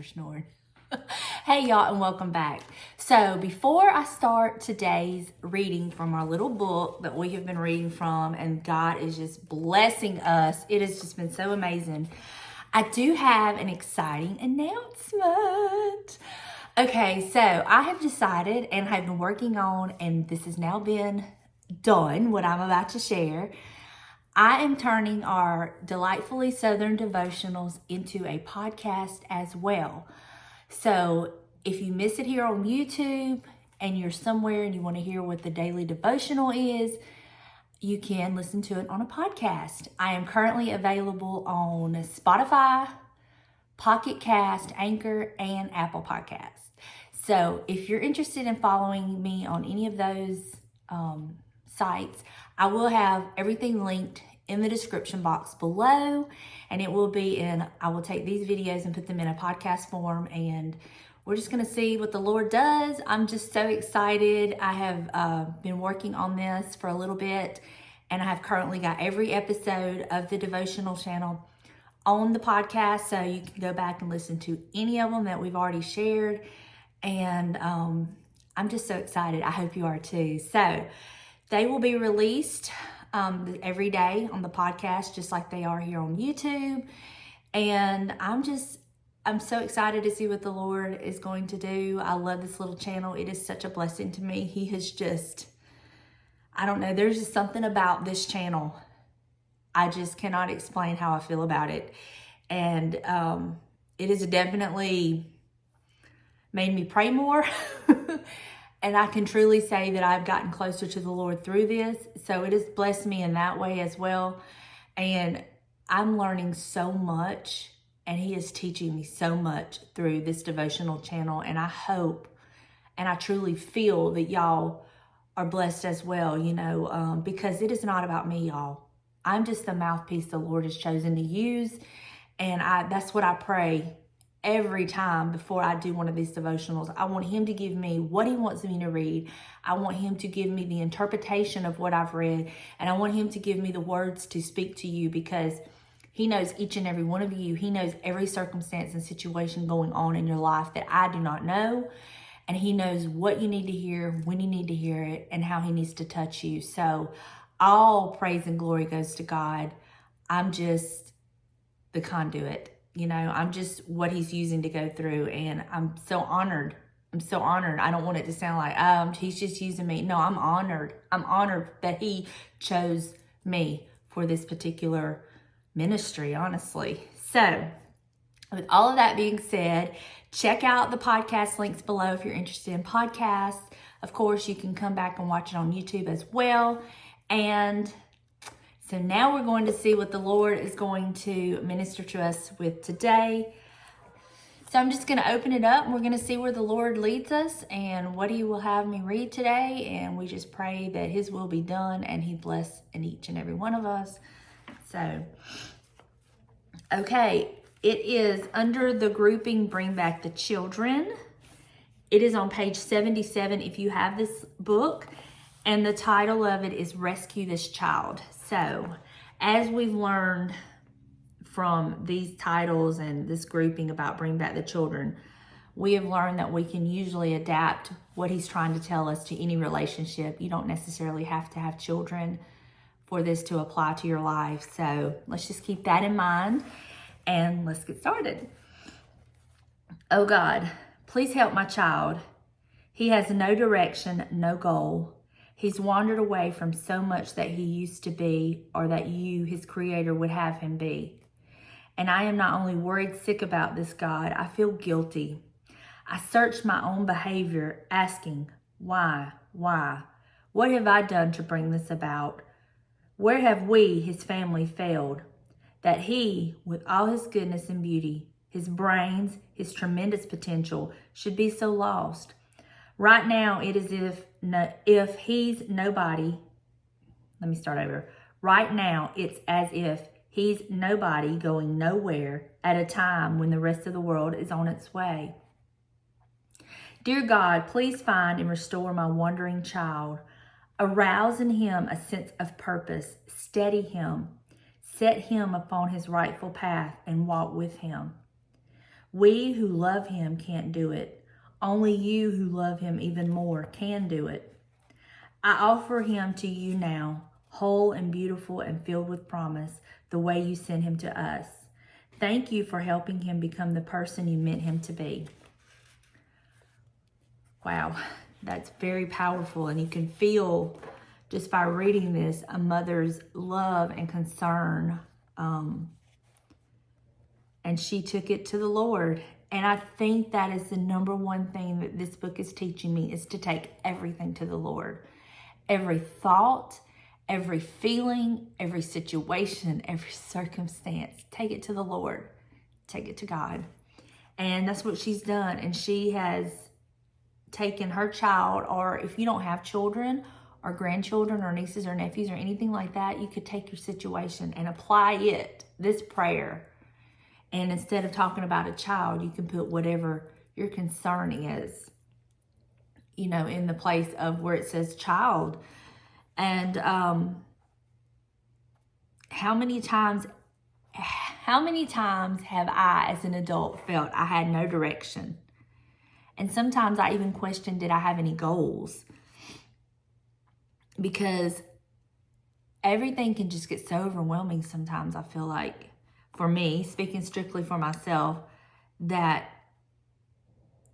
rooster snoring. Hey y'all, and welcome back. So before I start today's reading from our little book that we have been reading from, and God is just blessing us, it has just been so amazing. I do have an exciting announcement. Okay, so I have decided and have been working on, and this has now been done, what I'm about to share. I am turning our Delightfully Southern Devotionals into a podcast as well. So if you miss it here on YouTube and you're somewhere and you want to hear what the daily devotional is, you can listen to it on a podcast. I am currently available on Spotify, Pocket Cast, Anchor, and Apple Podcasts. So if you're interested in following me on any of those sites, I will have everything linked in the description box below, and it will be I will take these videos and put them in a podcast form, and we're just going to see what the Lord does. I'm just so excited. I have been working on this for a little bit, and I have currently got every episode of the devotional channel on the podcast, so you can go back and listen to any of them that we've already shared, and I'm just so excited. I hope you are too. So they will be released every day on the podcast, just like they are here on YouTube. And I'm so excited to see what the Lord is going to do. I love this little channel. It is such a blessing to me. He has just, I don't know, there's just something about this channel. I just cannot explain how I feel about it. And it has definitely made me pray more. And I can truly say that I've gotten closer to the Lord through this. So it has blessed me in that way as well. And I'm learning so much, and He is teaching me so much through this devotional channel. And I hope, and I truly feel that y'all are blessed as well, because it is not about me, y'all. I'm just the mouthpiece the Lord has chosen to use. And that's what I pray every time before I do one of these devotionals. I want Him to give me what He wants me to read. I want Him to give me the interpretation of what I've read. And I want Him to give me the words to speak to you, because He knows each and every one of you. He knows every circumstance and situation going on in your life that I do not know. And He knows what you need to hear, when you need to hear it, and how He needs to touch you. So all praise and glory goes to God. I'm just the conduit. I'm just what He's using to go through, and I'm so honored. I'm so honored. I don't want it to sound like, He's just using me. No, I'm honored. I'm honored that He chose me for this particular ministry, honestly. So with all of that being said, check out the podcast links below if you're interested in podcasts. Of course, you can come back and watch it on YouTube as well. And so now we're going to see what the Lord is going to minister to us with today. So I'm just going to open it up, and we're going to see where the Lord leads us and what He will have me read today. And we just pray that His will be done and He bless in each and every one of us. So, okay, it is under the grouping Bring Back the Children. It is on page 77 if you have this book. And the title of it is Rescue This Child. So, as we've learned from these titles and this grouping about Bring Back the Children, we have learned that we can usually adapt what He's trying to tell us to any relationship. You don't necessarily have to have children for this to apply to your life. So, let's just keep that in mind and let's get started. Oh God, please help my child. He has no direction, no goal. He's wandered away from so much that he used to be, or that you, his creator, would have him be. And I am not only worried sick about this, God, I feel guilty. I search my own behavior, asking, why? What have I done to bring this about? Where have we, his family, failed? That he, with all his goodness and beauty, his brains, his tremendous potential, should be so lost. Right now, it is if he's nobody. Let me start over. Right now, it's as if he's nobody going nowhere at a time when the rest of the world is on its way. Dear God, please find and restore my wandering child. Arouse in him a sense of purpose. Steady him. Set him upon his rightful path and walk with him. We who love him can't do it. Only you who love him even more can do it. I offer him to you now, whole and beautiful and filled with promise, the way you sent him to us. Thank you for helping him become the person you meant him to be. Wow, that's very powerful. And you can feel, just by reading this, a mother's love and concern. And she took it to the Lord. And I think that is the number one thing that this book is teaching me, is to take everything to the Lord. Every thought, every feeling, every situation, every circumstance, take it to the Lord. Take it to God. And that's what she's done. And she has taken her child, or if you don't have children or grandchildren or nieces or nephews or anything like that, you could take your situation and apply it, this prayer. And instead of talking about a child, you can put whatever your concern is, in the place of where it says child. And how many times have I, as an adult, felt I had no direction? And sometimes I even questioned, did I have any goals? Because everything can just get so overwhelming sometimes, I feel like. For me, speaking strictly for myself, that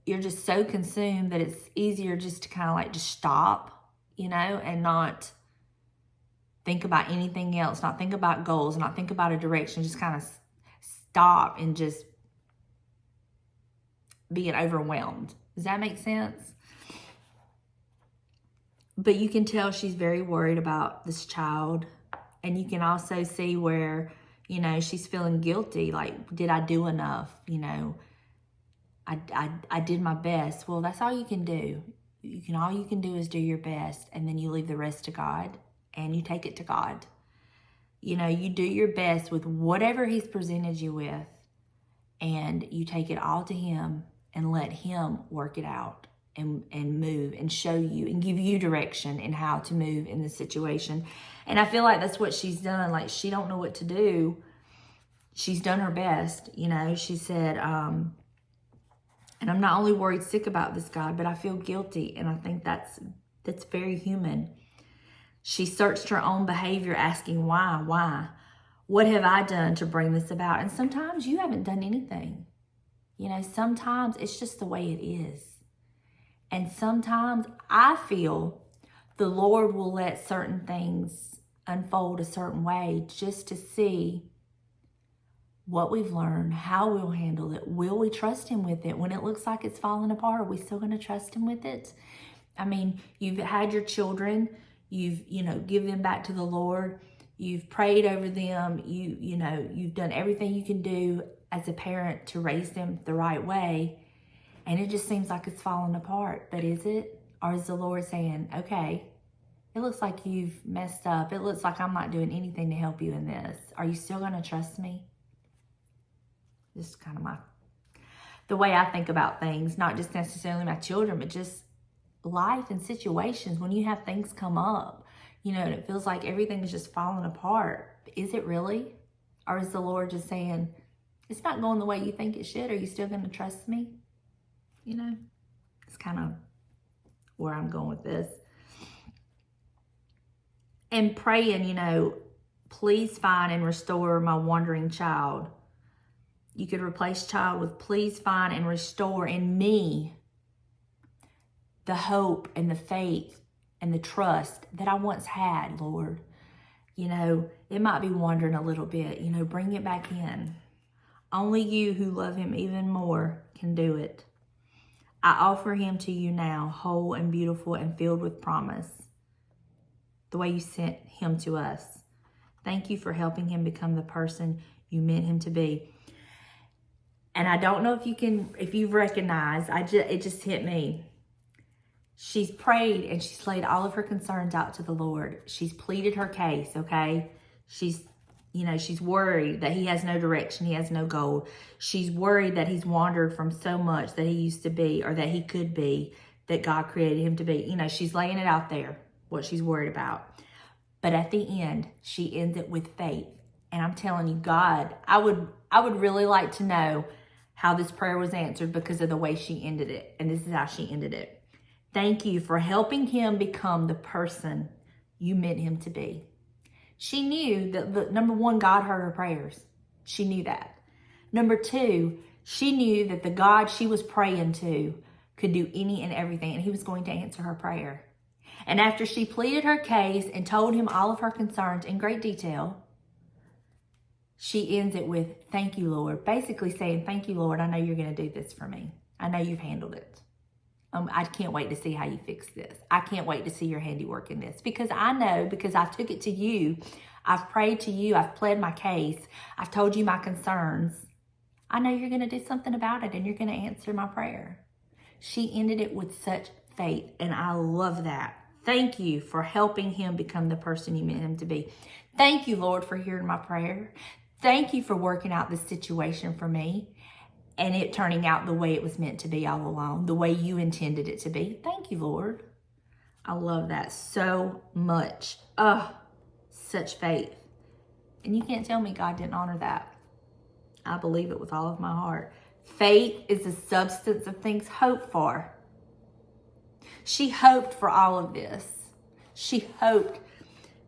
you're just so consumed that it's easier just to kind of just stop, and not think about anything else, not think about goals, not think about a direction, just kind of stop and just being overwhelmed. Does that make sense? But you can tell she's very worried about this child. And you can also see where, she's feeling guilty. Like, did I do enough? I did my best. Well, that's all you can do. All you can do is do your best, and then you leave the rest to God, and you take it to God. You do your best with whatever he's presented you with, and you take it all to him and let him work it out and move and show you and give you direction in how to move in this situation. And I feel like that's what she's done. Like, she don't know what to do. She's done her best. She said, and I'm not only worried sick about this, God, but I feel guilty. And I think that's very human. She searched her own behavior, asking why? What have I done to bring this about? And sometimes you haven't done anything. Sometimes it's just the way it is. And sometimes I feel the Lord will let certain things unfold a certain way just to see what we've learned, how we'll handle it. Will we trust him with it? When it looks like it's falling apart, are we still going to trust him with it? I mean, you've had your children, you've, give them back to the Lord. You've prayed over them. You've done everything you can do as a parent to raise them the right way. And it just seems like it's falling apart. But is it? Or is the Lord saying, okay, it looks like you've messed up. It looks like I'm not doing anything to help you in this. Are you still going to trust me? This is kind of the way I think about things, not just necessarily my children, but just life and situations. When you have things come up, and it feels like everything is just falling apart. Is it really? Or is the Lord just saying, it's not going the way you think it should? Are you still going to trust me? It's kind of where I'm going with this. And praying, please find and restore my wandering child. You could replace child with please find and restore in me the hope and the faith and the trust that I once had, Lord. It might be wandering a little bit, bring it back in. Only you who love him even more can do it. I offer him to you now, whole and beautiful and filled with promise, the way you sent him to us. Thank you for helping him become the person you meant him to be. And I don't know if you've recognized, it just hit me. She's prayed and she's laid all of her concerns out to the Lord. She's pleaded her case, okay? She's worried that he has no direction, he has no goal. She's worried that he's wandered from so much that he used to be, or that he could be, that God created him to be. She's laying it out there, what she's worried about. But at the end, she ends it with faith. And I'm telling you, God, I would really like to know how this prayer was answered because of the way she ended it. And this is how she ended it. Thank you for helping him become the person you meant him to be. She knew that, number one, God heard her prayers. She knew that. Number two, she knew that the God she was praying to could do any and everything, and he was going to answer her prayer. And after she pleaded her case and told him all of her concerns in great detail, she ends it with, thank you, Lord. Basically saying, thank you, Lord. I know you're going to do this for me. I know you've handled it. I can't wait to see how you fix this. I can't wait to see your handiwork in this. Because I know, because I took it to you, I've prayed to you, I've pled my case, I've told you my concerns. I know you're going to do something about it and you're going to answer my prayer. She ended it with such faith, and I love that. Thank you for helping him become the person you meant him to be. Thank you, Lord, for hearing my prayer. Thank you for working out this situation for me and it turning out the way it was meant to be all along, the way you intended it to be. Thank you, Lord. I love that so much. Such faith. And you can't tell me God didn't honor that. I believe it with all of my heart. Faith is the substance of things hoped for. She hoped for all of this. She hoped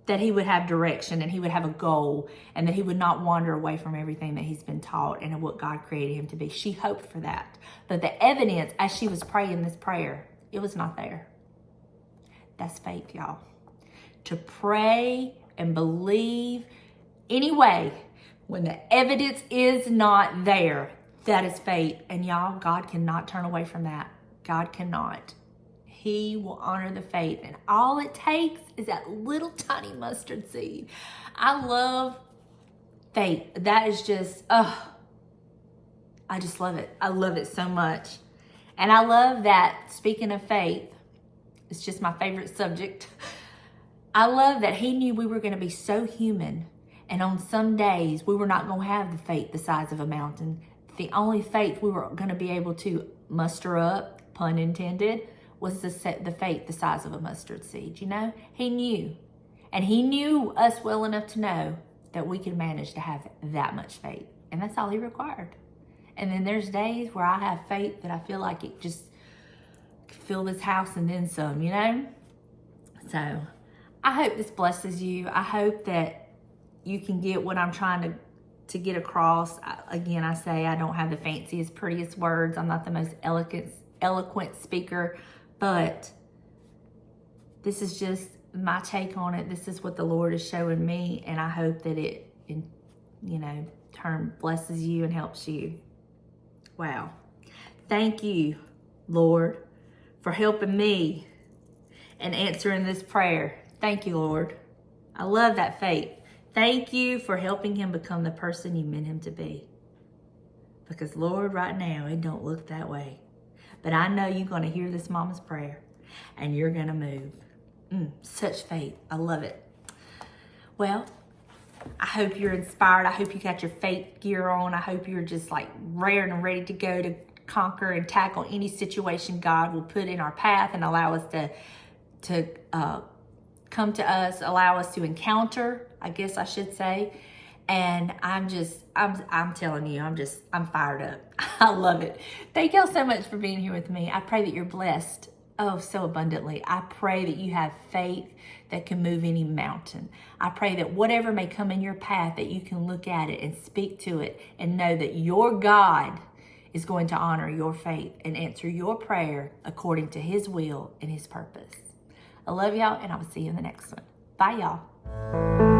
that he would have direction and he would have a goal and that he would not wander away from everything that he's been taught and what God created him to be. She hoped for that. But the evidence as she was praying this prayer, it was not there. That's faith, y'all. To pray and believe anyway, when the evidence is not there, that is faith. And y'all, God cannot turn away from that. God cannot. He will honor the faith. And all it takes is that little tiny mustard seed. I love faith. That is just, I just love it. I love it so much. And I love that, speaking of faith, it's just my favorite subject. I love that he knew we were going to be so human. And on some days, we were not going to have the faith the size of a mountain. The only faith we were going to be able to muster up, pun intended, was the faith the size of a mustard seed, you know? He knew. And he knew us well enough to know that we could manage to have that much faith. And that's all he required. And then there's days where I have faith that I feel like it just could fill this house and then some, you know? So I hope this blesses you. I hope that you can get what I'm trying to get across. Again, I say I don't have the fanciest, prettiest words. I'm not the most eloquent speaker. But this is just my take on it. This is what the Lord is showing me. And I hope that it, turn blesses you and helps you. Wow. Thank you, Lord, for helping me and answering this prayer. Thank you, Lord. I love that faith. Thank you for helping him become the person you meant him to be. Because, Lord, right now, it don't look that way. But I know you're going to hear this mama's prayer and you're going to move. Such faith. I love it. Well, I hope you're inspired. I hope you got your faith gear on. I hope you're just like raring and ready to go to conquer and tackle any situation God will put in our path and allow us to come to us, allow us to encounter, I guess I should say. And I'm telling you, I'm fired up. I love it. Thank y'all so much for being here with me. I pray that you're blessed. Oh, so abundantly. I pray that you have faith that can move any mountain. I pray that whatever may come in your path, that you can look at it and speak to it and know that your God is going to honor your faith and answer your prayer according to his will and his purpose. I love y'all, and I will see you in the next one. Bye, y'all.